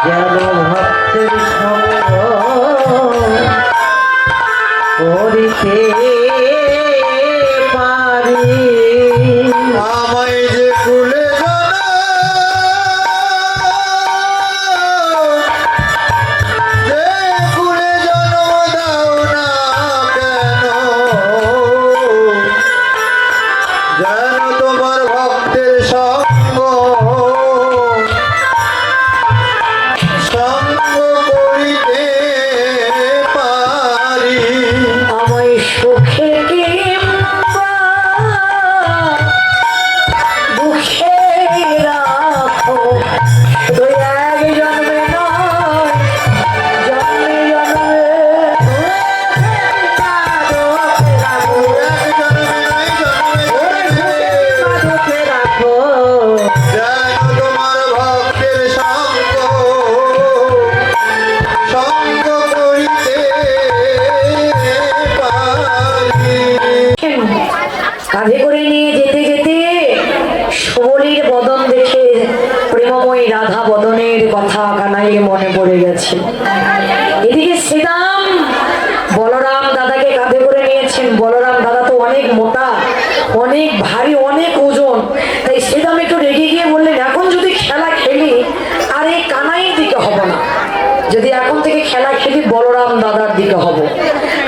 যেন ভক্তের সঙ্গ করিতে পারি। আমায় যে কুলে যে কুলে জন্ম দাও না কেন, যেন তোমার ভক্তের সঙ্গ করিতে পারি। আমায় সুখে কিংবা দুঃখে রাখো, শুধু এক জন্মে নয়, জন্মে জন্মে সাধকে রাখো, এক জন্মে নয় জন্মে সাধকে রাখো। যেন তোমার ভক্তের সঙ্গ করিতে পারি। কাঁধে করে নিয়ে যেতে যেতে সুবলীর বদন দেখে প্রেমময়ী রাধা বদনের কথা কানাইয়ের মনে পড়ে গেছে। এদিকে শ্রীরাম বলরাম দাদাকে কাঁধে করে নিয়েছেন। বলরাম দাদা তো অনেক মোটা, অনেক ভারী, অনেক ওজন। তাই শ্রীরাম একটু রেগে গিয়ে বললেন, এখন যদি খেলা খেলি আর এই কানাইয়ের দিকে হব না, যদি এখন থেকে খেলা খেলি বলরাম দাদার দিকে হব।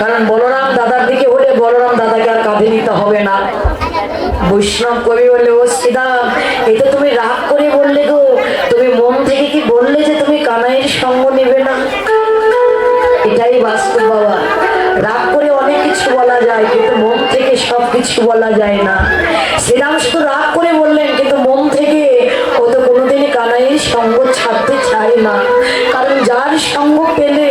কারণ বলরাম দাদার দিকে হলে বলরাম দাদাকে আর কাঁধে নিতে হবে না। বৈষ্ণব কবি বললে, ও শ্রীরাম, এই তো তুমি রাগ করে বললে গো, তুমি মন থেকে কি বললে যে তুমি কানাইয়ের সঙ্গ নেবে না? এটাই বাস্তব বাবা। রাগ করে অনেক কিছু বলা যায়, কিন্তু মন থেকে সব কিছু বলা যায় না। শ্রীরাম শুধু রাগ করে বললেন, কিন্তু মন থেকে ও তো কোনোদিনই কানাইয়ের সঙ্গ ছাড়তে চায় না। কারণ যার সঙ্গ পেলে